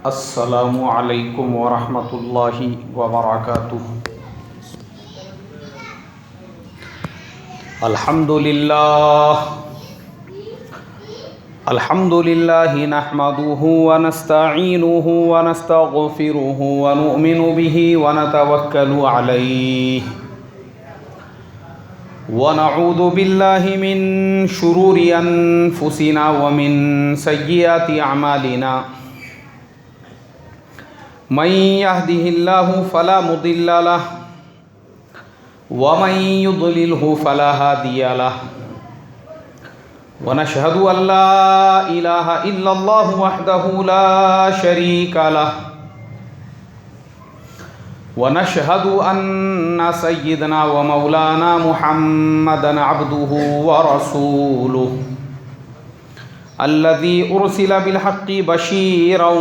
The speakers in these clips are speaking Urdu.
السلام علیکم ورحمۃ اللہ وبرکاتہ۔ الحمد للہ نحمده ونستعینه ونستغفره ونؤمن به ونتوکل علیہ ونعوذ باللہ من شرور انفسنا ومن سیئات اعمالنا، من يهده الله فلا مضل له ومن يضلله فلا هادي له، ونشهد أن لا إله إلا الله وحده لا شريك له، ونشهد أن سيدنا ومولانا محمدا عبده ورسوله الذي أرسل بالحق بشيرا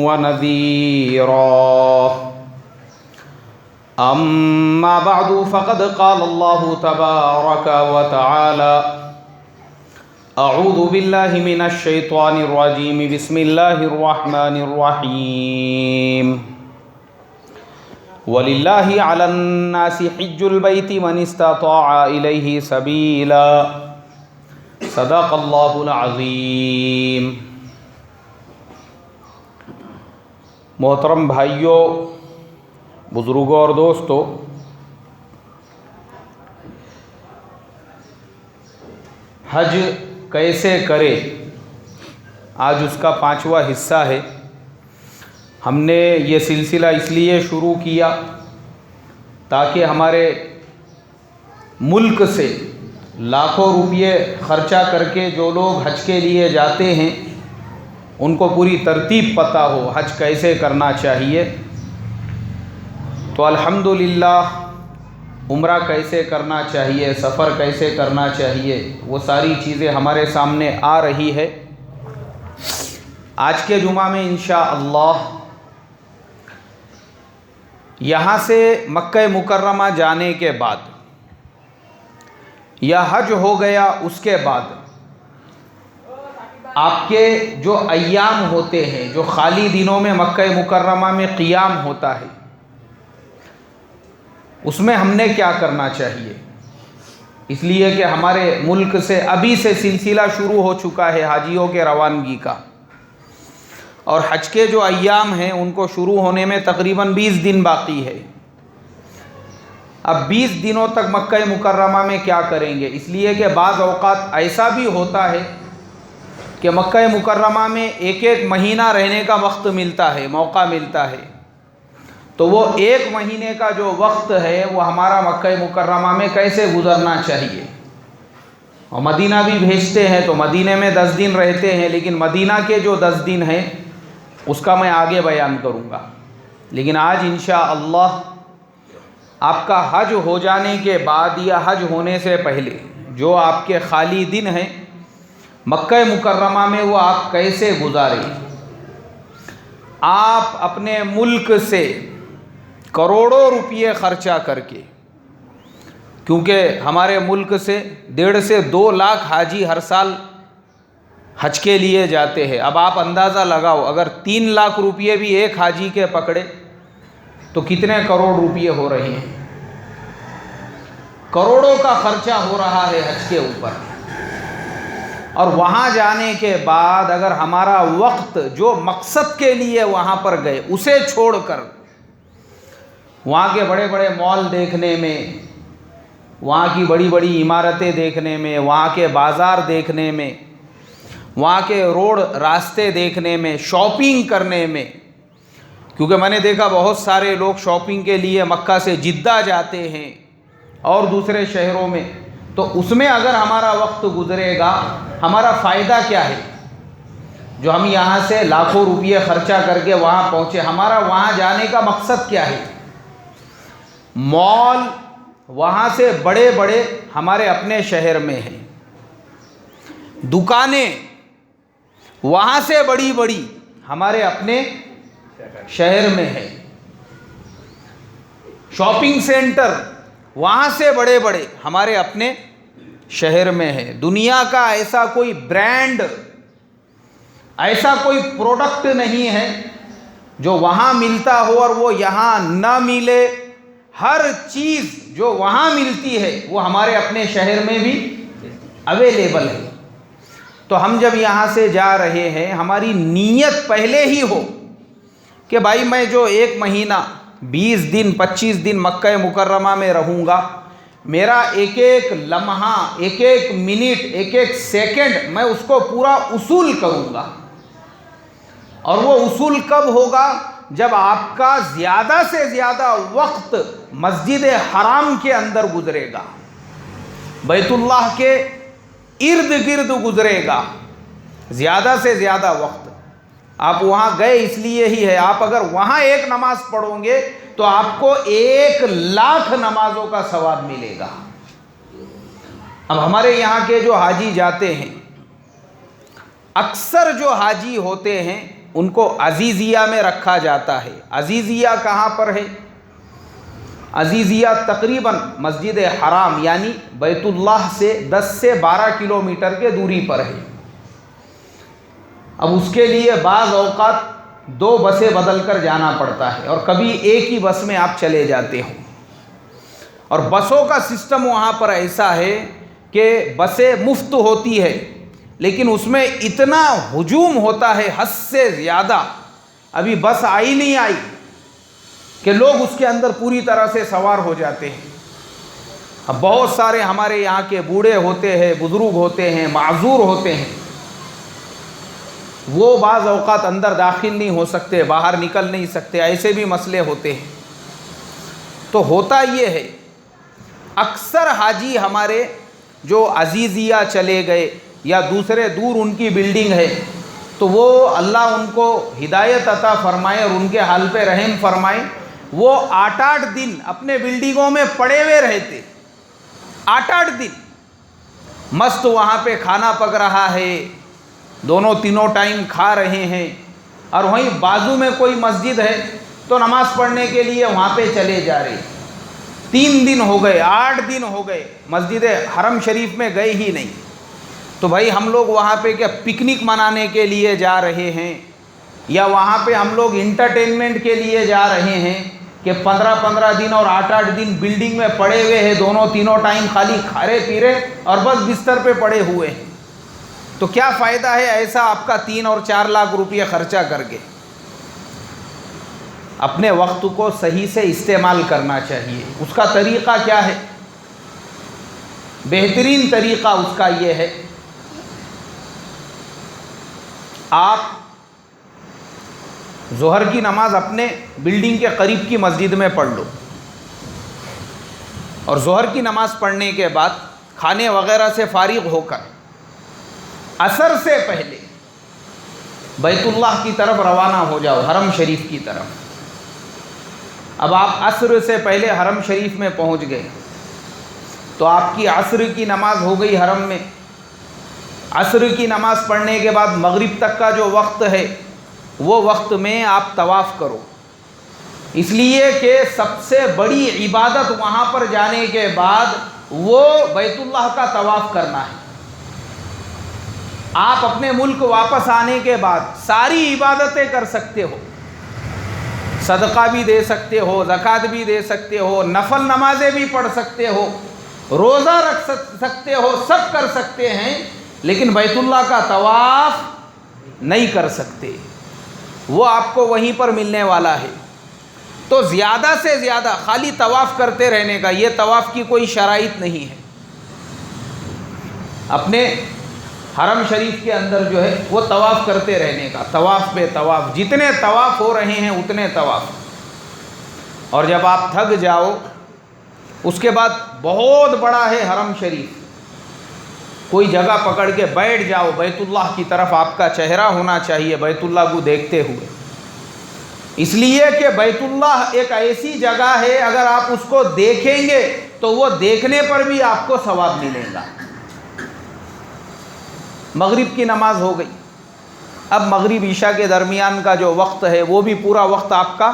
ونذيرا، أما بعد فقد قال الله تبارك وتعالى: أعوذ بالله من الشيطان الرجيم، بسم الله الرحمن الرحيم، وَلِلَّهِ عَلَى النَّاسِ حِجُّ الْبَيْتِ مَنِ اسْتَطَاعَ إِلَيْهِ سَبِيلًا، صدق اللہ العظیم۔ محترم بھائیوں، بزرگوں اور دوستوں، حج کیسے کرے، آج اس کا 5واں حصہ ہے۔ ہم نے یہ سلسلہ اس لیے شروع کیا تاکہ ہمارے ملک سے لاکھوں روپے خرچہ کر کے جو لوگ حج کے لیے جاتے ہیں ان کو پوری ترتیب پتہ ہو حج کیسے کرنا چاہیے۔ تو الحمدللہ عمرہ کیسے کرنا چاہیے، سفر کیسے کرنا چاہیے، وہ ساری چیزیں ہمارے سامنے آ رہی ہے۔ آج کے جمعہ میں انشاءاللہ یہاں سے مکہ مکرمہ جانے کے بعد یا حج ہو گیا اس کے بعد آپ کے جو ایام ہوتے ہیں، جو خالی دنوں میں مکہ مکرمہ میں قیام ہوتا ہے، اس میں ہم نے کیا کرنا چاہیے، اس لیے کہ ہمارے ملک سے ابھی سے سلسلہ شروع ہو چکا ہے حاجیوں کے روانگی کا، اور حج کے جو ایام ہیں ان کو شروع ہونے میں تقریباً 20 دن باقی ہے۔ اب 20 دنوں تک مکہ مکرمہ میں کیا کریں گے، اس لیے کہ بعض اوقات ایسا بھی ہوتا ہے کہ مکہ مکرمہ میں ایک مہینہ رہنے کا وقت ملتا ہے، موقع ملتا ہے، تو وہ 1 مہینے کا جو وقت ہے وہ ہمارا مکہ مکرمہ میں کیسے گزرنا چاہیے۔ اور مدینہ بھی بھیجتے ہیں تو مدینہ میں 10 دن رہتے ہیں، لیکن مدینہ کے جو 10 دن ہیں اس کا میں آگے بیان کروں گا۔ لیکن آج انشاءاللہ آپ کا حج ہو جانے کے بعد یا حج ہونے سے پہلے جو آپ کے خالی دن ہیں مکہ مکرمہ میں وہ آپ کیسے گزاریں۔ آپ اپنے ملک سے کروڑوں روپے خرچہ کر کے، کیونکہ ہمارے ملک سے 1.5 سے 2 لاکھ حاجی ہر سال حج کے لیے جاتے ہیں۔ اب آپ اندازہ لگاؤ، اگر 3 لاکھ روپے بھی ایک حاجی کے پکڑے تو کتنے کروڑ روپے ہو رہے ہیں، کروڑوں کا خرچہ ہو رہا ہے حج کے اوپر۔ اور وہاں جانے کے بعد اگر ہمارا وقت جو مقصد کے لیے وہاں پر گئے اسے چھوڑ کر وہاں کے بڑے بڑے مال دیکھنے میں، وہاں کی بڑی بڑی عمارتیں دیکھنے میں، وہاں کے بازار دیکھنے میں، وہاں کے روڈ راستے دیکھنے میں، شاپنگ کرنے میں، کیونکہ میں نے دیکھا بہت سارے لوگ شاپنگ کے لیے مکہ سے جدہ جاتے ہیں اور دوسرے شہروں میں، تو اس میں اگر ہمارا وقت گزرے گا ہمارا فائدہ کیا ہے؟ جو ہم یہاں سے لاکھوں روپے خرچہ کر کے وہاں پہنچے، ہمارا وہاں جانے کا مقصد کیا ہے؟ مال وہاں سے بڑے بڑے ہمارے اپنے شہر میں ہیں، دکانیں وہاں سے بڑی بڑی ہمارے اپنے شہر میں ہے، شاپنگ سینٹر وہاں سے بڑے بڑے ہمارے اپنے شہر میں ہے۔ دنیا کا ایسا کوئی برانڈ ایسا کوئی پروڈکٹ نہیں ہے جو وہاں ملتا ہو اور وہ یہاں نہ ملے. ہر چیز جو وہاں ملتی ہے وہ ہمارے اپنے شہر میں بھی اویلیبل ہے. تو ہم جب یہاں سے جا رہے ہیں ہماری نیت پہلے ہی ہو کہ بھائی میں جو 1 مہینہ 20 دن 25 دن مکہ مکرمہ میں رہوں گا، میرا ایک ایک لمحہ، ایک ایک منٹ، ایک ایک سیکنڈ میں اس کو پورا اصول کروں گا. اور وہ اصول کب ہوگا؟ جب آپ کا زیادہ سے زیادہ وقت مسجد حرام کے اندر گزرے گا، بیت اللہ کے ارد گرد گزرے گا. زیادہ سے زیادہ وقت آپ وہاں گئے اس لیے ہی ہے. آپ اگر وہاں 1 نماز پڑھو گے تو آپ کو 1,00,000 نمازوں کا ثواب ملے گا. اب ہمارے یہاں کے جو حاجی جاتے ہیں، اکثر جو حاجی ہوتے ہیں ان کو عزیزیہ میں رکھا جاتا ہے. عزیزیہ کہاں پر ہے؟ عزیزیہ تقریباً مسجد حرام یعنی بیت اللہ سے 10 سے 12 کلومیٹر کے دوری پر ہے. اب اس کے لیے بعض اوقات 2 بسیں بدل کر جانا پڑتا ہے اور کبھی ایک ہی بس میں آپ چلے جاتے ہو. اور بسوں کا سسٹم وہاں پر ایسا ہے کہ بسیں مفت ہوتی ہے لیکن اس میں اتنا ہجوم ہوتا ہے حد سے زیادہ. ابھی بس آئی نہیں آئی کہ لوگ اس کے اندر پوری طرح سے سوار ہو جاتے ہیں. اب بہت سارے ہمارے یہاں کے بوڑھے ہوتے ہیں، بزرگ ہوتے ہیں، معذور ہوتے ہیں، وہ بعض اوقات اندر داخل نہیں ہو سکتے، باہر نکل نہیں سکتے، ایسے بھی مسئلے ہوتے ہیں. تو ہوتا یہ ہے اکثر حاجی ہمارے جو عزیزیہ چلے گئے یا دوسرے دور ان کی بلڈنگ ہے تو وہ اللہ ان کو ہدایت عطا فرمائے اور ان کے حال پہ رحم فرمائے، وہ 8 دن اپنے بلڈنگوں میں پڑے ہوئے رہتے. 8 دن مست وہاں پہ کھانا پک رہا ہے، دونوں تینوں ٹائم کھا رہے ہیں، اور وہیں بازو میں کوئی مسجد ہے تو نماز پڑھنے کے لیے وہاں پہ چلے جا رہے. 3 دن ہو گئے، 8 دن ہو گئے، مسجد حرم شریف میں گئے ہی نہیں. تو بھائی ہم لوگ وہاں پہ کیا پکنک منانے کے لیے جا رہے ہیں یا وہاں پہ ہم لوگ انٹرٹینمنٹ کے لیے جا رہے ہیں کہ 15 دن اور 8 دن بلڈنگ میں پڑے ہوئے ہیں، دونوں تینوں ٹائم خالی کھا رہے پی رہے اور بس بستر پہ پڑے ہوئے ہیں؟ تو کیا فائدہ ہے ایسا آپ کا 3 اور 4 لاکھ روپے خرچہ کر کے؟ اپنے وقت کو صحیح سے استعمال کرنا چاہیے. اس کا طریقہ کیا ہے؟ بہترین طریقہ اس کا یہ ہے، آپ ظہر کی نماز اپنے بلڈنگ کے قریب کی مسجد میں پڑھ لو، اور ظہر کی نماز پڑھنے کے بعد کھانے وغیرہ سے فارغ ہو کر عصر سے پہلے بیت اللہ کی طرف روانہ ہو جاؤ، حرم شریف کی طرف. اب آپ عصر سے پہلے حرم شریف میں پہنچ گئے تو آپ کی عصر کی نماز ہو گئی حرم میں. عصر کی نماز پڑھنے کے بعد مغرب تک کا جو وقت ہے وہ وقت میں آپ طواف کرو، اس لیے کہ سب سے بڑی عبادت وہاں پر جانے کے بعد وہ بیت اللہ کا طواف کرنا ہے. آپ اپنے ملک واپس آنے کے بعد ساری عبادتیں کر سکتے ہو، صدقہ بھی دے سکتے ہو، زکوٰۃ بھی دے سکتے ہو، نفل نمازیں بھی پڑھ سکتے ہو، روزہ رکھ سکتے ہو، سب کر سکتے ہیں، لیکن بیت اللہ کا طواف نہیں کر سکتے. وہ آپ کو وہیں پر ملنے والا ہے. تو زیادہ سے زیادہ خالی طواف کرتے رہنے کا، یہ طواف کی کوئی شرائط نہیں ہے. اپنے حرم شریف کے اندر جو ہے وہ طواف کرتے رہنے کا، طواف پہ طواف، جتنے طواف ہو رہے ہیں اتنے طواف. اور جب آپ تھک جاؤ اس کے بعد بہت بڑا ہے حرم شریف، کوئی جگہ پکڑ کے بیٹھ جاؤ، بیت اللہ کی طرف آپ کا چہرہ ہونا چاہیے بیت اللہ کو دیکھتے ہوئے. اس لیے کہ بیت اللہ ایک ایسی جگہ ہے اگر آپ اس کو دیکھیں گے تو وہ دیکھنے پر بھی آپ کو ثواب ملے گا. مغرب کی نماز ہو گئی، اب مغرب عشاء کے درمیان کا جو وقت ہے وہ بھی پورا وقت آپ کا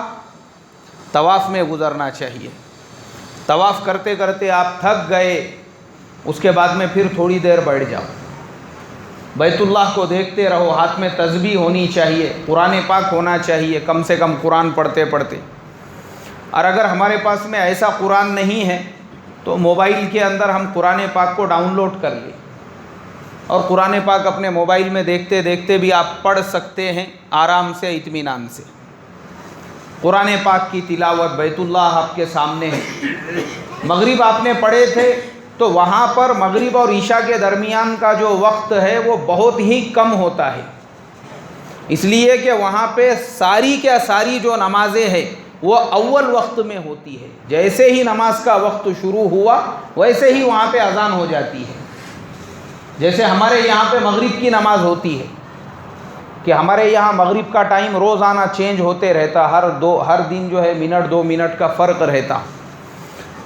طواف میں گزرنا چاہیے. طواف کرتے کرتے آپ تھک گئے، اس کے بعد میں پھر تھوڑی دیر بیٹھ جاؤ. بیت اللہ کو دیکھتے رہو، ہاتھ میں تسبیح ہونی چاہیے، قرآن پاک ہونا چاہیے، کم سے کم قرآن پڑھتے پڑھتے۔ اور اگر ہمارے پاس میں ایسا قرآن نہیں ہے تو موبائل کے اندر ہم قرآن پاک کو ڈاؤن لوڈ کر لیں اور قرآن پاک اپنے موبائل میں دیکھتے دیکھتے بھی آپ پڑھ سکتے ہیں آرام سے، اطمینان سے۔ قرآن پاک کی تلاوت، بیت اللہ آپ کے سامنے ہے۔ مغرب آپ نے پڑھے تھے تو وہاں پر مغرب اور عشاء کے درمیان کا جو وقت ہے وہ بہت ہی کم ہوتا ہے، اس لیے کہ وہاں پہ ساری کے ساری جو نمازیں ہیں وہ اول وقت میں ہوتی ہے۔ جیسے ہی نماز کا وقت شروع ہوا ویسے ہی وہاں پہ اذان ہو جاتی ہے۔ جیسے ہمارے یہاں پہ مغرب کی نماز ہوتی ہے کہ ہمارے یہاں مغرب کا ٹائم روزانہ چینج ہوتے رہتا، ہر دن جو ہے منٹ 2 منٹ کا فرق رہتا،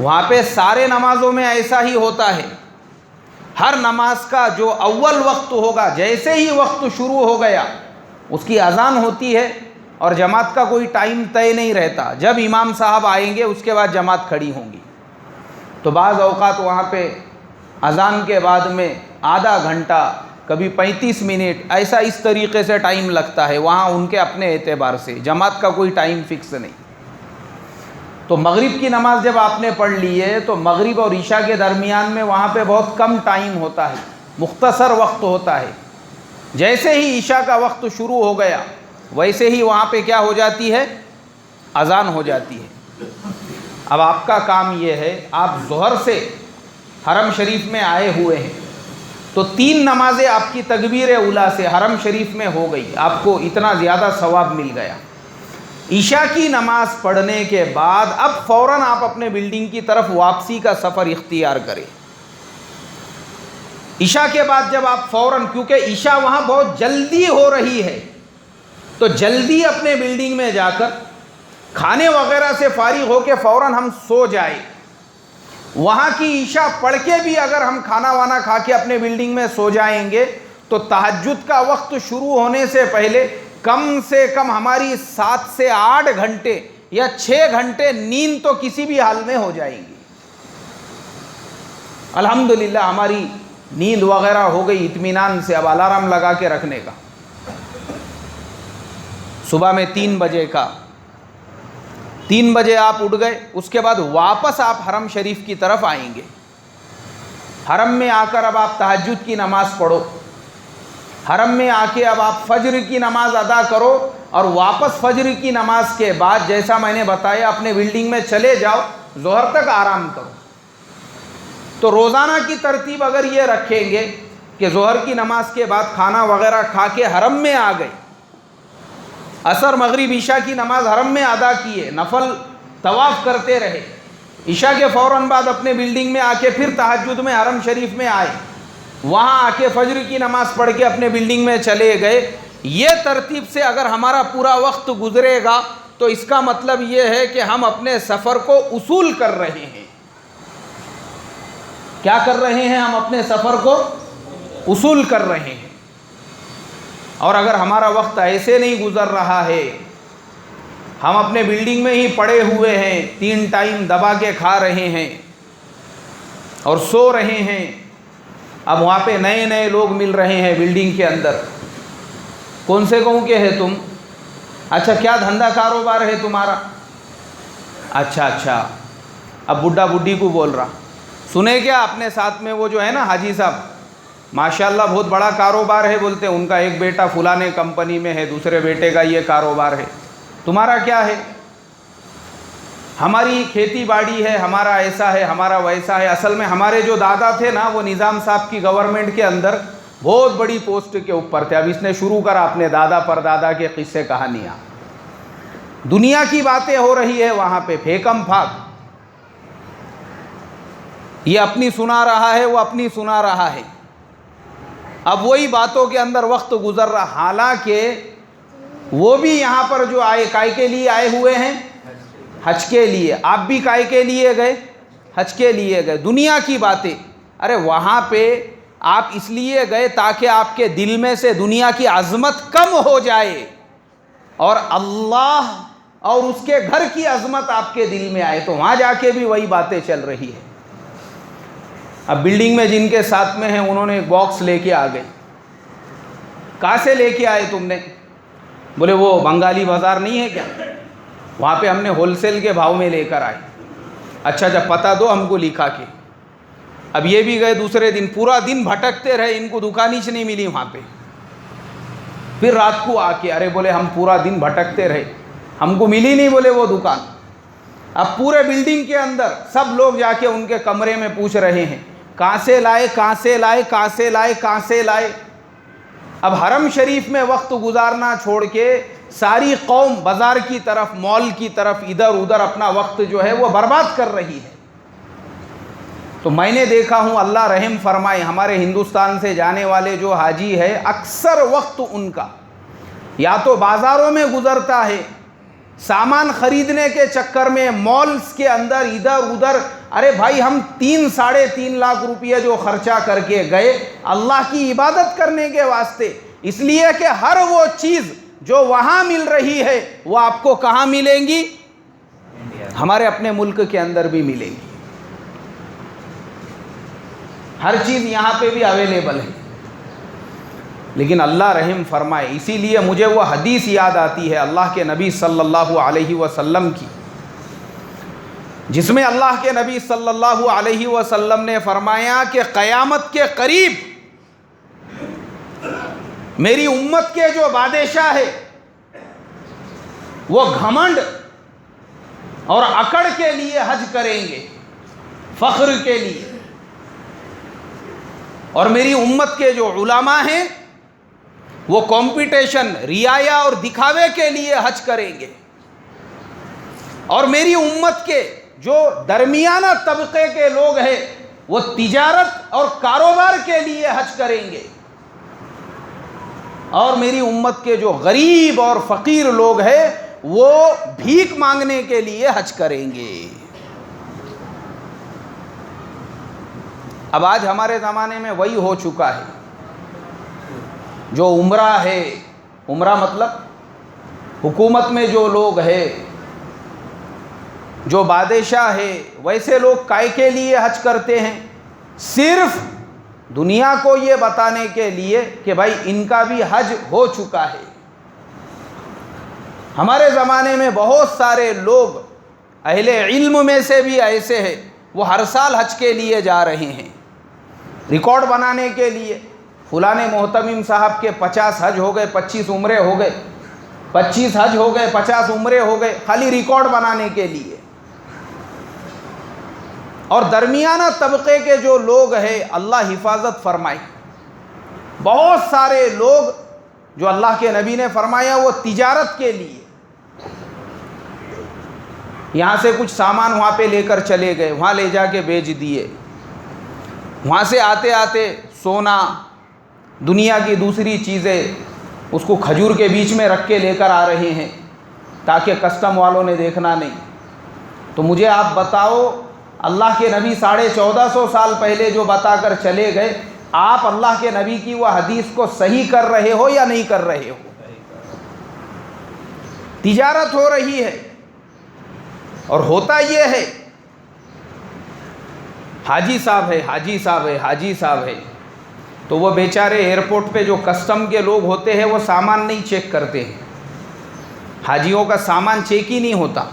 وہاں پہ سارے نمازوں میں ایسا ہی ہوتا ہے۔ ہر نماز کا جو اول وقت ہوگا، جیسے ہی وقت شروع ہو گیا اس کی اذان ہوتی ہے، اور جماعت کا کوئی ٹائم طے نہیں رہتا، جب امام صاحب آئیں گے اس کے بعد جماعت کھڑی ہوں گی۔ تو بعض اوقات وہاں پہ اذان کے بعد میں آدھا گھنٹہ، کبھی 35 منٹ، ایسا اس طریقے سے ٹائم لگتا ہے، وہاں ان کے اپنے اعتبار سے، جماعت کا کوئی ٹائم فکس نہیں۔ تو مغرب کی نماز جب آپ نے پڑھ لی ہے تو مغرب اور عشاء کے درمیان میں وہاں پہ بہت کم ٹائم ہوتا ہے، مختصر وقت ہوتا ہے۔ جیسے ہی عشاء کا وقت شروع ہو گیا ویسے ہی وہاں پہ کیا ہو جاتی ہے؟ اذان ہو جاتی ہے۔ اب آپ کا کام یہ ہے، آپ ظہر سے حرم شریف میں آئے ہوئے ہیں تو 3 نمازیں آپ کی تکبیر اولیٰ سے حرم شریف میں ہو گئی، آپ کو اتنا زیادہ ثواب مل گیا۔ عشاء کی نماز پڑھنے کے بعد اب فوراً آپ اپنے بلڈنگ کی طرف واپسی کا سفر اختیار کریں۔ عشاء کے بعد جب آپ فوراً، کیونکہ عشاء وہاں بہت جلدی ہو رہی ہے، تو جلدی اپنے بلڈنگ میں جا کر کھانے وغیرہ سے فارغ ہو کے فوراً ہم سو جائیں۔ وہاں کی عشاء پڑھ کے بھی اگر ہم کھانا وانا کھا کے اپنے بلڈنگ میں سو جائیں گے تو تہجد کا وقت شروع ہونے سے پہلے کم سے کم ہماری 7 سے 8 گھنٹے یا 6 گھنٹے نیند تو کسی بھی حال میں ہو جائیں گی۔ الحمدللہ ہماری نیند وغیرہ ہو گئی اطمینان سے۔ اب الارم لگا کے رکھنے کا، صبح میں 3 بجے کا، 3 بجے آپ اٹھ گئے، اس کے بعد واپس آپ حرم شریف کی طرف آئیں گے۔ حرم میں آ کر اب آپ تہجد کی نماز پڑھو، حرم میں آ کے اب آپ فجر کی نماز ادا کرو، اور واپس فجر کی نماز کے بعد جیسا میں نے بتایا اپنے بلڈنگ میں چلے جاؤ، ظہر تک آرام کرو۔ تو روزانہ کی ترتیب اگر یہ رکھیں گے کہ ظہر کی نماز کے بعد کھانا وغیرہ کھا کے حرم میں آ گئے، عصر مغرب عشاء کی نماز حرم میں ادا کیے، نفل طواف کرتے رہے، عشاء کے فوراً بعد اپنے بلڈنگ میں آ کے پھر تہجد میں حرم شریف میں آئے، وہاں آ کے فجر کی نماز پڑھ کے اپنے بلڈنگ میں چلے گئے، یہ ترتیب سے اگر ہمارا پورا وقت گزرے گا تو اس کا مطلب یہ ہے کہ ہم اپنے سفر کو اصول کر رہے ہیں۔ کیا کر رہے ہیں؟ ہم اپنے سفر کو اصول کر رہے ہیں۔ اور اگر ہمارا وقت ایسے نہیں گزر رہا ہے، ہم اپنے بلڈنگ میں ہی پڑے ہوئے ہیں، 3 ٹائم دبا کے کھا رہے ہیں اور سو رہے ہیں، اب وہاں پہ نئے نئے لوگ مل رہے ہیں بلڈنگ کے اندر، کون سے گاؤں کے ہے تم؟ اچھا، کیا دھندا کاروبار ہے تمہارا؟ اچھا، اب بڈھا بڈھی کو بول رہا، سنے کیا اپنے ساتھ میں وہ جو ہے نا حاجی صاحب، ماشاءاللہ بہت بڑا کاروبار ہے، بولتے ان کا ایک بیٹا فلانے کمپنی میں ہے، دوسرے بیٹے کا یہ کاروبار ہے، تمہارا کیا ہے؟ ہماری کھیتی باڑی ہے، ہمارا ایسا ہے، ہمارا ویسا ہے۔ اصل میں ہمارے جو دادا تھے نا وہ نظام صاحب کی گورنمنٹ کے اندر بہت بڑی پوسٹ کے اوپر تھے۔ اب اس نے شروع کرا اپنے دادا پر دادا کے قصے کہانیاں، دنیا کی باتیں ہو رہی ہے وہاں پہ پھیکم پھاک، یہ اپنی سنا رہا ہے، وہ اپنی سنا رہا ہے، اب وہی باتوں کے اندر وقت گزر رہا۔ حالانکہ وہ بھی یہاں پر جو آئے کائے کے لیے آئے ہوئے ہیں؟ حج کے لیے۔ آپ بھی کائے کے لیے گئے؟ حج کے لیے گئے۔ دنیا کی باتیں، ارے وہاں پہ آپ اس لیے گئے تاکہ آپ کے دل میں سے دنیا کی عظمت کم ہو جائے اور اللہ اور اس کے گھر کی عظمت آپ کے دل میں آئے، تو وہاں جا کے بھی وہی باتیں چل رہی ہے۔ اب بلڈنگ میں جن کے ساتھ میں ہیں انہوں نے ایک باکس لے کے آ گئے، کہاں سے لے کے آئے تم نے؟ بولے وہ بنگالی بازار نہیں ہے کیا، وہاں پہ ہم نے ہول سیل کے بھاؤ میں لے کر آئے۔ اچھا جب پتہ دو ہم کو لکھا کے۔ اب یہ بھی گئے دوسرے دن، پورا دن بھٹکتے رہے، ان کو دکان ہی نہیں ملی وہاں پہ۔ پھر رات کو آ کے ارے بولے ہم پورا دن بھٹکتے رہے، ہم کو ملی نہیں بولے وہ دکان۔ اب پورے بلڈنگ کے اندر سب لوگ جا کے ان کے کمرے میں پوچھ رہے ہیں کہاں سے لائے، کہاں سے لائے، کہاں سے لائے، کہاں سے لائے۔ اب حرم شریف میں وقت گزارنا چھوڑ کے ساری قوم بازار کی طرف، مال کی طرف ادھر ادھر اپنا وقت جو ہے وہ برباد کر رہی ہے۔ تو میں نے دیکھا ہوں، اللہ رحم فرمائے، ہمارے ہندوستان سے جانے والے جو حاجی ہے اکثر وقت ان کا یا تو بازاروں میں گزرتا ہے، سامان خریدنے کے چکر میں مالز کے اندر ادھر ادھر۔ ارے بھائی ہم 3-3.5 لاکھ روپیہ جو خرچہ کر کے گئے اللہ کی عبادت کرنے کے واسطے، اس لیے کہ ہر وہ چیز جو وہاں مل رہی ہے وہ آپ کو کہاں ملیں گی؟ ہمارے اپنے ملک کے اندر بھی ملیں گی۔ ہر چیز یہاں پہ بھی اویلیبل ہے، لیکن اللہ رحم فرمائے۔ اسی لیے مجھے وہ حدیث یاد آتی ہے اللہ کے نبی صلی اللہ علیہ وسلم کی، جس میں اللہ کے نبی صلی اللہ علیہ وسلم نے فرمایا کہ قیامت کے قریب میری امت کے جو بادشاہ ہے وہ گھمنڈ اور اکڑ کے لیے حج کریں گے، فخر کے لیے، اور میری امت کے جو علماء ہیں وہ کمپٹیشن، ریایا اور دکھاوے کے لیے حج کریں گے، اور میری امت کے جو درمیانہ طبقے کے لوگ ہیں وہ تجارت اور کاروبار کے لیے حج کریں گے، اور میری امت کے جو غریب اور فقیر لوگ ہیں وہ بھیک مانگنے کے لیے حج کریں گے۔ اب آج ہمارے زمانے میں وہی ہو چکا ہے، جو عمرہ ہے، عمرہ مطلب حکومت میں جو لوگ ہیں، جو بادشاہ ہے، ویسے لوگ کائے کے لیے حج کرتے ہیں؟ صرف دنیا کو یہ بتانے کے لیے کہ بھائی ان کا بھی حج ہو چکا ہے۔ ہمارے زمانے میں بہت سارے لوگ اہل علم میں سے بھی ایسے ہیں، وہ ہر سال حج کے لیے جا رہے ہیں، ریکارڈ بنانے کے لیے۔ فلاں محتمم صاحب کے 50 حج ہو گئے، 25 عمرے ہو گئے، 25 حج ہو گئے، 50 عمرے ہو گئے، خالی ریکارڈ بنانے کے لیے۔ اور درمیانہ طبقے کے جو لوگ ہیں اللہ حفاظت فرمائے، بہت سارے لوگ جو اللہ کے نبی نے فرمایا وہ تجارت کے لیے یہاں سے کچھ سامان وہاں پہ لے کر چلے گئے، وہاں لے جا کے بیچ دیے، وہاں سے آتے آتے سونا، دنیا کی دوسری چیزیں اس کو کھجور کے بیچ میں رکھ کے لے کر آ رہے ہیں تاکہ کسٹم والوں نے دیکھنا نہیں۔ تو مجھے آپ بتاؤ، اللہ کے نبی 1450 سال پہلے جو بتا کر چلے گئے، آپ اللہ کے نبی کی وہ حدیث کو صحیح کر رہے ہو یا نہیں کر رہے ہو؟ تجارت ہو رہی ہے، اور ہوتا یہ ہے حاجی صاحب ہے، حاجی صاحب ہے، حاجی صاحب ہے، تو وہ بیچارے ایئرپورٹ پہ جو کسٹم کے لوگ ہوتے ہیں وہ سامان نہیں چیک کرتے ہیں، حاجیوں کا سامان چیک ہی نہیں ہوتا۔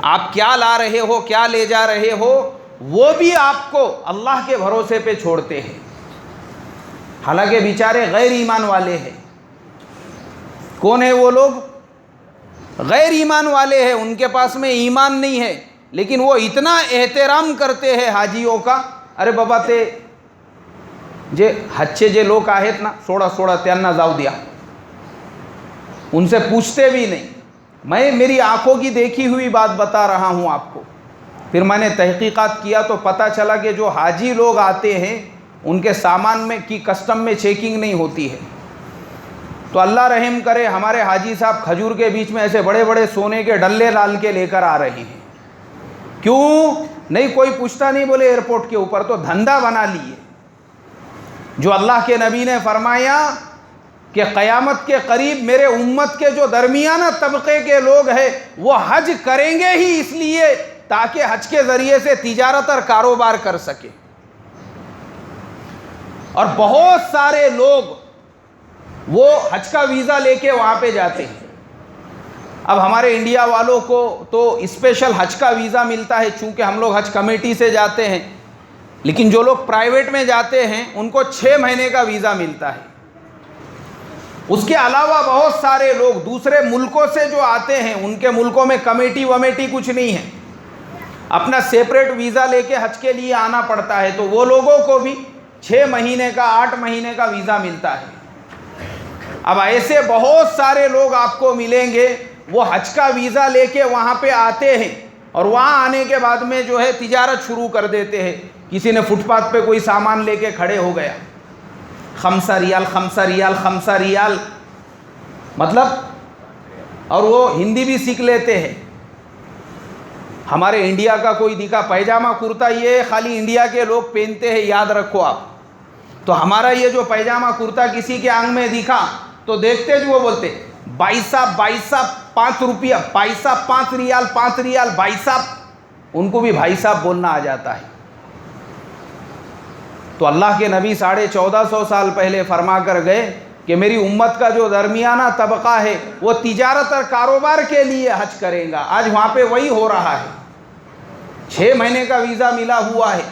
آپ کیا لا رہے ہو، کیا لے جا رہے ہو، وہ بھی آپ کو اللہ کے بھروسے پہ چھوڑتے ہیں، حالانکہ بیچارے غیر ایمان والے ہیں۔ کون ہے وہ لوگ؟ غیر ایمان والے ہیں، ان کے پاس میں ایمان نہیں ہے، لیکن وہ اتنا احترام کرتے ہیں حاجیوں کا۔ ارے بابا تے جے ہچے جے لوگ آہت نا سوڑا سوڑا تیانا جاؤ دیا، ان سے پوچھتے بھی نہیں۔ میں میری آنکھوں کی دیکھی ہوئی بات بتا رہا ہوں آپ کو۔ پھر میں نے تحقیقات کیا تو پتہ چلا کہ جو حاجی لوگ آتے ہیں ان کے سامان میں کی کسٹم میں چیکنگ نہیں ہوتی ہے۔ تو اللہ رحم کرے، ہمارے حاجی صاحب کھجور کے بیچ میں ایسے بڑے بڑے سونے کے ڈلے ڈال کے لے کر آ رہے ہیں۔ کیوں نہیں؟ کوئی پوچھتا نہیں، بولے ایئرپورٹ کے اوپر تو دھندا بنا لیے۔ جو اللہ کے نبی نے فرمایا کہ قیامت کے قریب میرے امت کے جو درمیانہ طبقے کے لوگ ہیں وہ حج کریں گے ہی اس لیے تاکہ حج کے ذریعے سے تجارت اور کاروبار کر سکے۔ اور بہت سارے لوگ وہ حج کا ویزا لے کے وہاں پہ جاتے ہیں۔ اب ہمارے انڈیا والوں کو تو اسپیشل حج کا ویزا ملتا ہے چونکہ ہم لوگ حج کمیٹی سے جاتے ہیں، لیکن جو لوگ پرائیویٹ میں جاتے ہیں ان کو 6 مہینے کا ویزا ملتا ہے۔ اس کے علاوہ بہت سارے لوگ دوسرے ملکوں سے جو آتے ہیں، ان کے ملکوں میں کمیٹی ومیٹی کچھ نہیں ہے، اپنا سیپریٹ ویزا لے کے حج کے لیے آنا پڑتا ہے، تو وہ لوگوں کو بھی 6 مہینے کا 8 مہینے کا ویزا ملتا ہے۔ اب ایسے بہت سارے لوگ آپ کو ملیں گے، وہ حج کا ویزا لے کے وہاں پہ آتے ہیں اور وہاں آنے کے بعد میں جو ہے تجارت شروع کر دیتے ہیں۔ کسی نے فٹ پاتھ پہ کوئی سامان لے کے کھڑے ہو گیا، 5 ریال 5 ریال 5 ریال مطلب، اور وہ ہندی بھی سیکھ لیتے ہیں۔ ہمارے انڈیا کا کوئی دکھا پائجامہ کرتا، یہ خالی انڈیا کے لوگ پہنتے ہیں، یاد رکھو آپ۔ تو ہمارا یہ جو پائجامہ کرتا کسی کے آنگ میں دکھا تو دیکھتے جو وہ بولتے بھائی صاحب 5 روپیہ، بھائی صاحب 5 ریال 5 ریال، بھائی صاحب، ان کو بھی بھائی صاحب بولنا آ جاتا ہے۔ تو اللہ کے نبی 1450 سال پہلے فرما کر گئے کہ میری امت کا جو درمیانہ طبقہ ہے وہ تجارت اور کاروبار کے لیے حج کرے گا۔ آج وہاں پہ وہی ہو رہا ہے، 6 مہینے کا ویزا ملا ہوا ہے،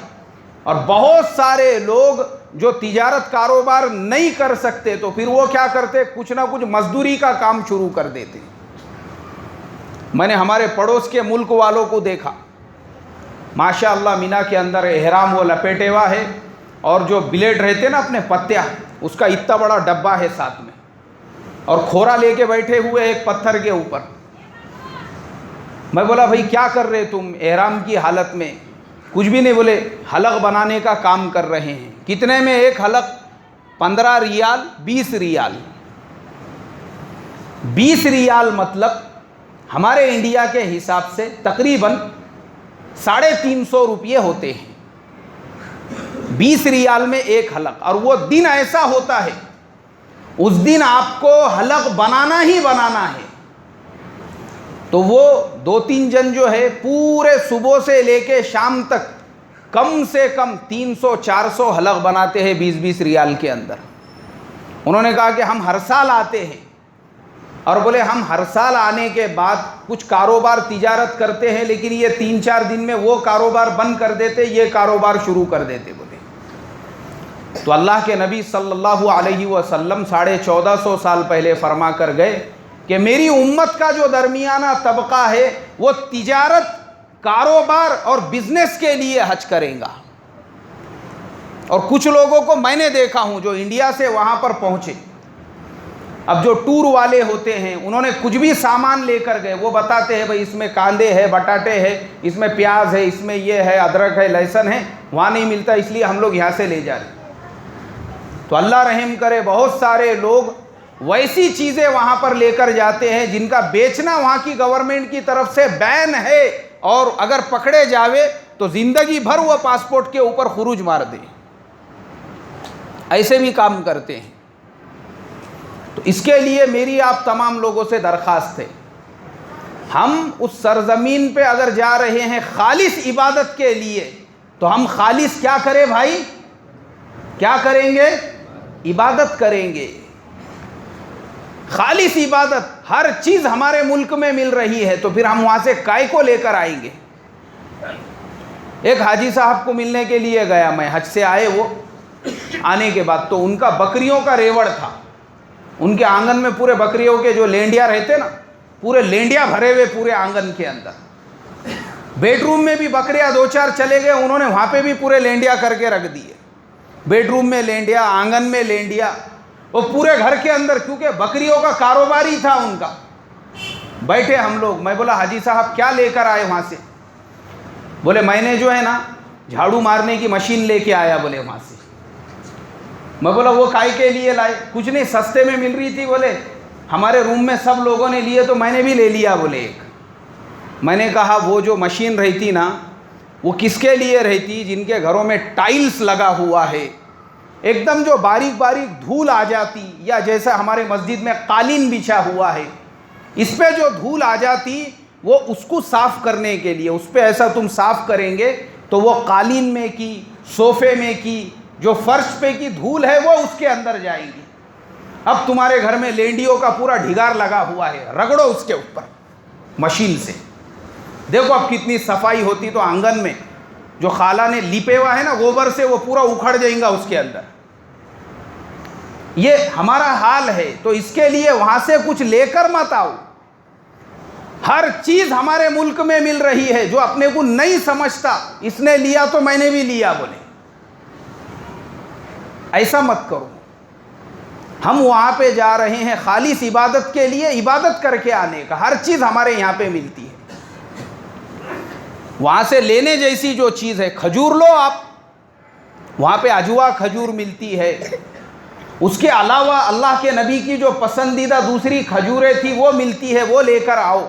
اور بہت سارے لوگ جو تجارت کاروبار نہیں کر سکتے تو پھر وہ کیا کرتے، کچھ نہ کچھ مزدوری کا کام شروع کر دیتے۔ میں نے ہمارے پڑوس کے ملک والوں کو دیکھا، ماشاءاللہ مینا کے اندر احرام وہ لپیٹے ہوا ہے، اور جو بلیڈ رہتے نا اپنے پتیاں، اس کا اتنا بڑا ڈبہ ہے ساتھ میں، اور کھورا لے کے بیٹھے ہوئے ایک پتھر کے اوپر۔ میں بولا بھائی کیا کر رہے تم احرام کی حالت میں؟ کچھ بھی نہیں، بولے حلق بنانے کا کام کر رہے ہیں۔ کتنے میں ایک حلق؟ 15 ریال 20 ریال 20 ریال مطلب ہمارے انڈیا کے حساب سے تقریباً 350 روپیے ہوتے ہیں۔ 20 ریال میں ایک حلق، اور وہ دن ایسا ہوتا ہے اس دن آپ کو حلق بنانا ہی بنانا ہے۔ تو وہ 2-3 جن جو ہے پورے صبح سے لے کے شام تک کم سے کم 300-400 حلق بناتے ہیں 20-20 ریال کے اندر۔ انہوں نے کہا کہ ہم ہر سال آتے ہیں، اور بولے ہم ہر سال آنے کے بعد کچھ کاروبار تجارت کرتے ہیں، لیکن یہ 3-4 دن میں وہ کاروبار بند کر دیتے، یہ کاروبار شروع کر دیتے بولے۔ تو اللہ کے نبی صلی اللہ علیہ وسلم 1450 سال پہلے فرما کر گئے کہ میری امت کا جو درمیانہ طبقہ ہے وہ تجارت، کاروبار اور بزنس کے لیے حج کرے گا۔ اور کچھ لوگوں کو میں نے دیکھا ہوں جو انڈیا سے وہاں پر پہنچے، اب جو ٹور والے ہوتے ہیں انہوں نے کچھ بھی سامان لے کر گئے، وہ بتاتے ہیں بھائی اس میں کاندے ہے، بٹاٹے ہے، اس میں پیاز ہے، اس میں یہ ہے، ادرک ہے، لہسن ہے، وہاں نہیں ملتا اس لیے ہم لوگ یہاں سے لے جا رہے ہیں۔ تو اللہ رحم کرے، بہت سارے لوگ ویسی چیزیں وہاں پر لے کر جاتے ہیں جن کا بیچنا وہاں کی گورنمنٹ کی طرف سے بین ہے، اور اگر پکڑے جاوے تو زندگی بھر وہ پاسپورٹ کے اوپر خروج مار دے، ایسے بھی کام کرتے ہیں۔ تو اس کے لیے میری آپ تمام لوگوں سے درخواست ہے، ہم اس سرزمین پہ اگر جا رہے ہیں خالص عبادت کے لیے تو ہم خالص کیا کریں بھائی؟ کیا کریں گے؟ عبادت کریں گے، خالص عبادت۔ ہر چیز ہمارے ملک میں مل رہی ہے تو پھر ہم وہاں سے کائے کو لے کر آئیں گے؟ ایک حاجی صاحب کو ملنے کے لیے گیا میں، حج سے آئے وہ، آنے کے بعد تو ان کا بکریوں کا ریوڑ تھا، ان کے آنگن میں پورے بکریوں کے جو لینڈیا رہتے نا، پورے لینڈیا بھرے ہوئے پورے آنگن کے اندر۔ بیڈ روم میں بھی بکریاں 2-4 چلے گئے، انہوں نے وہاں پہ بھی پورے لینڈیا کر کے رکھ دیے، بیڈ روم میں لینڈیا، آنگن میں لینڈیا، وہ پورے گھر کے اندر، کیونکہ بکریوں کا کاروبار ہی تھا ان کا۔ بیٹھے ہم لوگ، میں بولا حاجی صاحب کیا لے کر آئے وہاں سے؟ بولے میں نے جو ہے نا جھاڑو مارنے کی مشین لے کے آیا بولے وہاں سے۔ میں بولا وہ کائے کے لیے لائے؟ کچھ نہیں، سستے میں مل رہی تھی بولے، ہمارے روم میں سب لوگوں نے لیے تو میں نے بھی لے لیا بولے ایک۔ میں نے کہا وہ جو مشین رہتی نا وہ کس کے لیے رہتی؟ جن کے گھروں میں ٹائلز لگا ہوا ہے، ایک دم جو باریک باریک دھول آ جاتی، یا جیسا ہمارے مسجد میں قالین بچھا ہوا ہے اس پہ جو دھول آ جاتی، وہ اس کو صاف کرنے کے لیے، اس پہ ایسا تم صاف کریں گے تو وہ قالین میں کی، صوفے میں کی، جو فرش پہ کی دھول ہے وہ اس کے اندر جائے گی۔ اب تمہارے گھر میں لینڈیوں کا پورا ڈھگار لگا ہوا ہے، رگڑو اس کے اوپر مشین سے، دیکھو اب کتنی صفائی ہوتی، تو آنگن میں جو خالہ نے لیپے ہوا ہے نا گوبر سے، وہ پورا اکھڑ جائیں گا اس کے اندر۔ یہ ہمارا حال ہے، تو اس کے لیے وہاں سے کچھ لے کر مت آؤ۔ ہر چیز ہمارے ملک میں مل رہی ہے، جو اپنے کو نہیں سمجھتا اس نے لیا تو میں نے بھی لیا بولے، ایسا مت کرو۔ ہم وہاں پہ جا رہے ہیں خالص عبادت کے لیے، عبادت کر کے آنے کا، ہر چیز ہمارے یہاں پہ ملتی ہے۔ وہاں سے لینے جیسی جو چیز ہے، کھجور لو آپ، وہاں پہ اجوا کھجور ملتی ہے، اس کے علاوہ اللہ کے نبی کی جو پسندیدہ دوسری کھجوریں تھی وہ ملتی ہے، وہ لے کر آؤ۔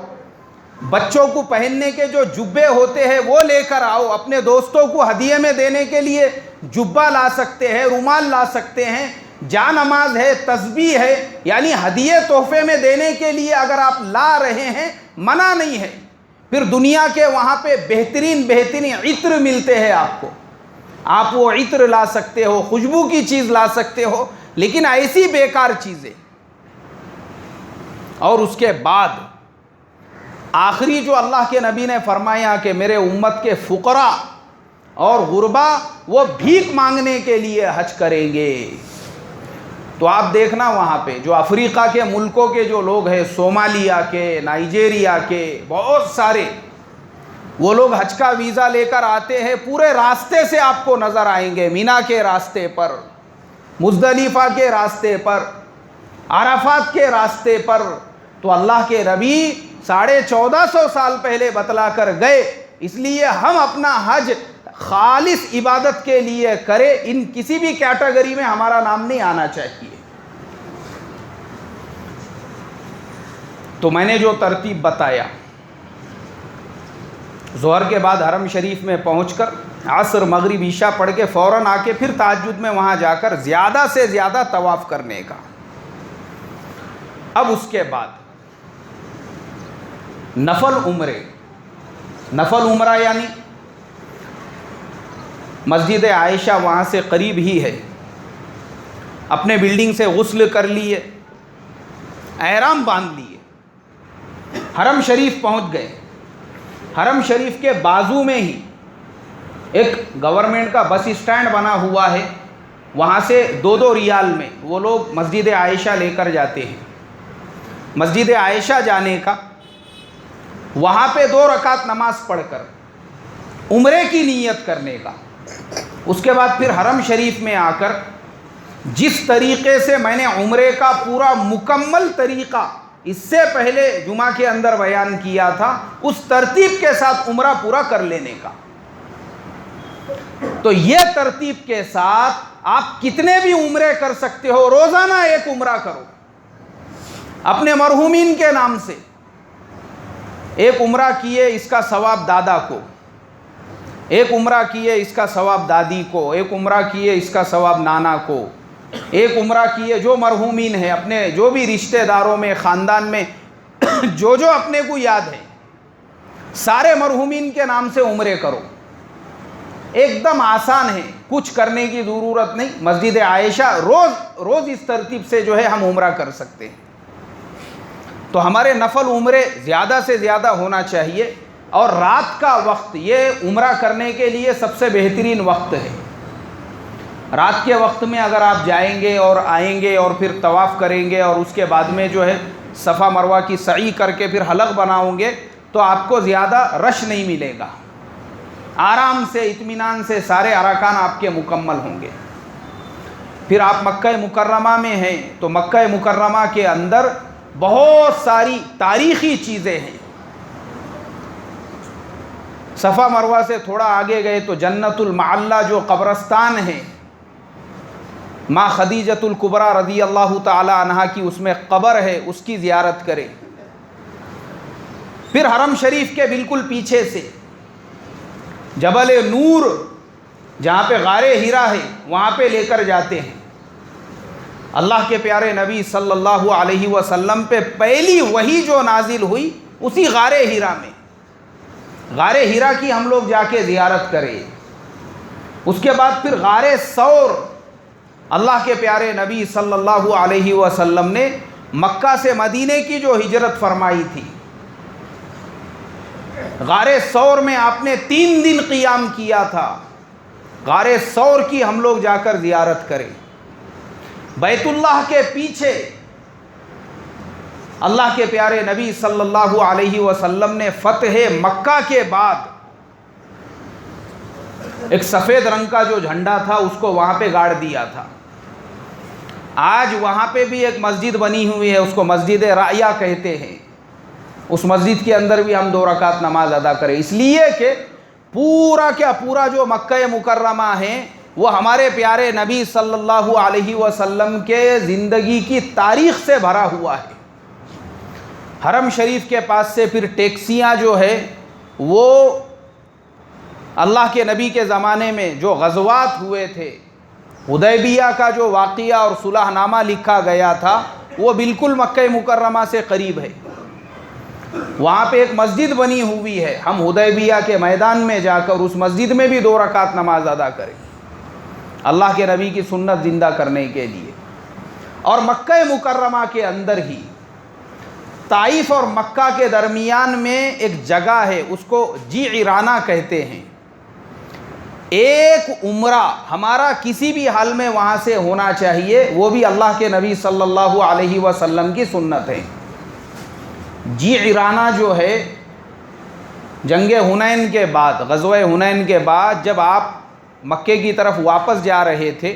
بچوں کو پہننے کے جو جبے ہوتے ہیں وہ لے کر آؤ، اپنے دوستوں کو ہدیے میں دینے کے لیے جبہ لا سکتے ہیں، رومال لا سکتے ہیں، جا نماز ہے، تسبیح ہے، یعنی ہدیے تحفے میں دینے کے لیے اگر آپ لا رہے ہیں منع نہیں ہے۔ پھر دنیا کے وہاں پہ بہترین بہترین عطر ملتے ہیں آپ کو، آپ وہ عطر لا سکتے ہو، خوشبو کی چیز لا سکتے ہو، لیکن ایسی بیکار چیزیں۔ اور اس کے بعد آخری جو اللہ کے نبی نے فرمایا کہ میرے امت کے فقراء اور غربا وہ بھیک مانگنے کے لیے حج کریں گے۔ تو آپ دیکھنا وہاں پہ جو افریقہ کے ملکوں کے جو لوگ ہیں، صومالیہ کے، نائجیریا کے، بہت سارے وہ لوگ حج کا ویزا لے کر آتے ہیں، پورے راستے سے آپ کو نظر آئیں گے، مینا کے راستے پر، مزدلفہ کے راستے پر، عرفات کے راستے پر۔ تو اللہ کے نبی 1450 سال پہلے بتلا کر گئے، اس لیے ہم اپنا حج خالص عبادت کے لیے کرے، ان کسی بھی کیٹیگری میں ہمارا نام نہیں آنا چاہیے۔ تو میں نے جو ترتیب بتایا، ظہر کے بعد حرم شریف میں پہنچ کر عصر مغرب عشاء پڑھ کے فوراً آ کے پھر تہجد میں وہاں جا کر زیادہ سے زیادہ طواف کرنے کا۔ اب اس کے بعد نفل عمرے، نفل عمرہ یعنی مسجد عائشہ وہاں سے قریب ہی ہے، اپنے بلڈنگ سے غسل کر لیے، احرام باندھ لیے، حرم شریف پہنچ گئے۔ حرم شریف کے بازو میں ہی ایک گورنمنٹ کا بس اسٹینڈ بنا ہوا ہے، وہاں سے 2 ریال میں وہ لوگ مسجد عائشہ لے کر جاتے ہیں۔ مسجد عائشہ جانے کا، وہاں پہ 2 رکعت نماز پڑھ کر عمرے کی نیت کرنے کا، اس کے بعد پھر حرم شریف میں آ کر جس طریقے سے میں نے عمرے کا پورا مکمل طریقہ اس سے پہلے جمعہ کے اندر بیان کیا تھا، اس ترتیب کے ساتھ عمرہ پورا کر لینے کا۔ تو یہ ترتیب کے ساتھ آپ کتنے بھی عمرے کر سکتے ہو، روزانہ ایک عمرہ کرو اپنے مرحومین کے نام سے۔ ایک عمرہ کیے اس کا ثواب دادا کو، ایک عمرہ کیے اس کا ثواب دادی کو، ایک عمرہ کیے اس کا ثواب نانا کو، ایک عمرہ کیے جو مرحومین ہیں اپنے، جو بھی رشتہ داروں میں، خاندان میں جو جو اپنے کو یاد ہے، سارے مرحومین کے نام سے عمرے کرو۔ ایک دم آسان ہے، کچھ کرنے کی ضرورت نہیں۔ مسجد عائشہ روز اس ترتیب سے جو ہے ہم عمرہ کر سکتے ہیں۔ تو ہمارے نفل عمرے زیادہ سے زیادہ ہونا چاہیے، اور رات کا وقت یہ عمرہ کرنے کے لیے سب سے بہترین وقت ہے۔ رات کے وقت میں اگر آپ جائیں گے اور آئیں گے اور پھر طواف کریں گے، اور اس کے بعد میں جو ہے صفا مروہ کی سعی کر کے پھر حلق بناؤں گے، تو آپ کو زیادہ رش نہیں ملے گا، آرام سے اطمینان سے سارے ارکان آپ کے مکمل ہوں گے۔ پھر آپ مکہ مکرمہ میں ہیں، تو مکہ مکرمہ کے اندر بہت ساری تاریخی چیزیں ہیں۔ صفا مروہ سے تھوڑا آگے گئے تو جنت المعلی جو قبرستان ہے، ماں خدیجۃ الکبریٰ رضی اللہ تعالی عنہا کی اس میں قبر ہے، اس کی زیارت کریں۔ پھر حرم شریف کے بالکل پیچھے سے جبل نور، جہاں پہ غار ہیرا ہے، وہاں پہ لے کر جاتے ہیں۔ اللہ کے پیارے نبی صلی اللہ علیہ وسلم پہ پہلی وحی جو نازل ہوئی اسی غار ہیرا میں، غار ہیرا کی ہم لوگ جا کے زیارت کریں۔ اس کے بعد پھر غار ثور، اللہ کے پیارے نبی صلی اللہ علیہ وسلم نے مکہ سے مدینے کی جو ہجرت فرمائی تھی، غار ثور میں آپ نے 3 دن قیام کیا تھا۔ غار ثور کی ہم لوگ جا کر زیارت کریں۔ بیت اللہ کے پیچھے اللہ کے پیارے نبی صلی اللہ علیہ وسلم نے فتح مکہ کے بعد ایک سفید رنگ کا جو جھنڈا تھا اس کو وہاں پہ گاڑ دیا تھا۔ آج وہاں پہ بھی ایک مسجد بنی ہوئی ہے، اس کو مسجد رائیہ کہتے ہیں۔ اس مسجد کے اندر بھی ہم 2 رکعت نماز ادا کریں، اس لیے کہ پورا جو مکہ مکرمہ ہے وہ ہمارے پیارے نبی صلی اللہ علیہ وسلم کے زندگی کی تاریخ سے بھرا ہوا ہے۔ حرم شریف کے پاس سے پھر ٹیکسیاں جو ہے وہ اللہ کے نبی کے زمانے میں جو غزوات ہوئے تھے، حدیبیہ کا جو واقعہ اور صلح نامہ لکھا گیا تھا وہ بالکل مکہ مکرمہ سے قریب ہے۔ وہاں پہ ایک مسجد بنی ہوئی ہے، ہم حدیبیہ کے میدان میں جا کر اس مسجد میں بھی 2 رکعت نماز ادا کریں اللہ کے نبی کی سنت زندہ کرنے کے لیے۔ اور مکہ مکرمہ کے اندر ہی طائف اور مکہ کے درمیان میں ایک جگہ ہے، اس کو جعرانہ کہتے ہیں۔ ایک عمرہ ہمارا کسی بھی حال میں وہاں سے ہونا چاہیے، وہ بھی اللہ کے نبی صلی اللہ علیہ وسلم کی سنت ہے۔ جعرانہ جو ہے جنگ حنین کے بعد، غزوہ حنین کے بعد جب آپ مکے کی طرف واپس جا رہے تھے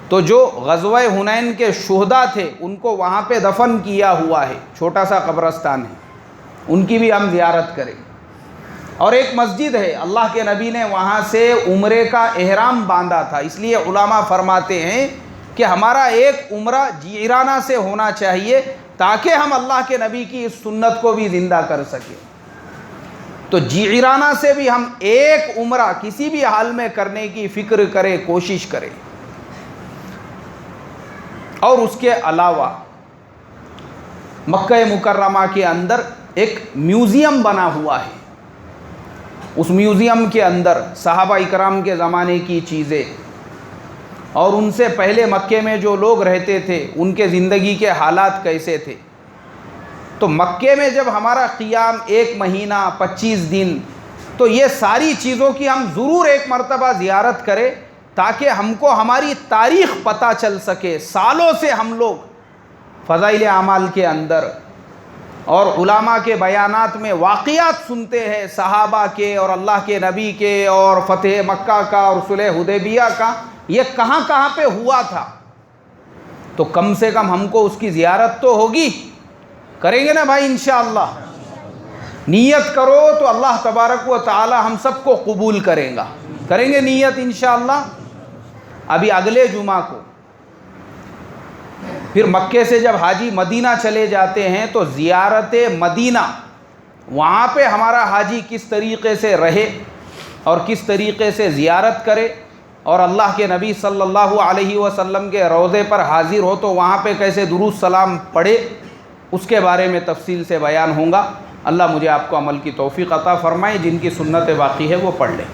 تو جو غزوہ حنین کے شہداء تھے ان کو وہاں پہ دفن کیا ہوا ہے، چھوٹا سا قبرستان ہے، ان کی بھی ہم زیارت کریں۔ اور ایک مسجد ہے، اللہ کے نبی نے وہاں سے عمرے کا احرام باندھا تھا، اس لیے علماء فرماتے ہیں کہ ہمارا ایک عمرہ جعرانہ سے ہونا چاہیے تاکہ ہم اللہ کے نبی کی اس سنت کو بھی زندہ کر سکیں۔ تو جعرانہ سے بھی ہم ایک عمرہ کسی بھی حال میں کرنے کی فکر کریں، کوشش کریں۔ اور اس کے علاوہ مکہ مکرمہ کے اندر ایک میوزیم بنا ہوا ہے، اس میوزیم کے اندر صحابہ اکرام کے زمانے کی چیزیں اور ان سے پہلے مکے میں جو لوگ رہتے تھے ان کے زندگی کے حالات کیسے تھے۔ تو مکے میں جب ہمارا قیام 1 مہینہ 25 دن، تو یہ ساری چیزوں کی ہم ضرور ایک مرتبہ زیارت کریں تاکہ ہم کو ہماری تاریخ پتہ چل سکے۔ سالوں سے ہم لوگ فضائل اعمال کے اندر اور علماء کے بیانات میں واقعات سنتے ہیں صحابہ کے اور اللہ کے نبی کے اور فتح مکہ کا اور صلح حدیبیہ کا، یہ کہاں کہاں پہ ہوا تھا، تو کم سے کم ہم کو اس کی زیارت تو ہوگی، کریں گے نا بھائی انشاءاللہ۔ نیت کرو تو اللہ تبارک و تعالی ہم سب کو قبول کرے گا، کریں گے نیت انشاءاللہ۔ ابھی اگلے جمعہ کو پھر مکے سے جب حاجی مدینہ چلے جاتے ہیں تو زیارت مدینہ، وہاں پہ ہمارا حاجی کس طریقے سے رہے اور کس طریقے سے زیارت کرے، اور اللہ کے نبی صلی اللہ علیہ وسلم کے روضے پر حاضر ہو تو وہاں پہ کیسے درود سلام پڑھے، اس کے بارے میں تفصیل سے بیان ہوں گا۔ اللہ مجھے آپ کو عمل کی توفیق عطا فرمائے، جن کی سنت باقی ہے وہ پڑھ لیں۔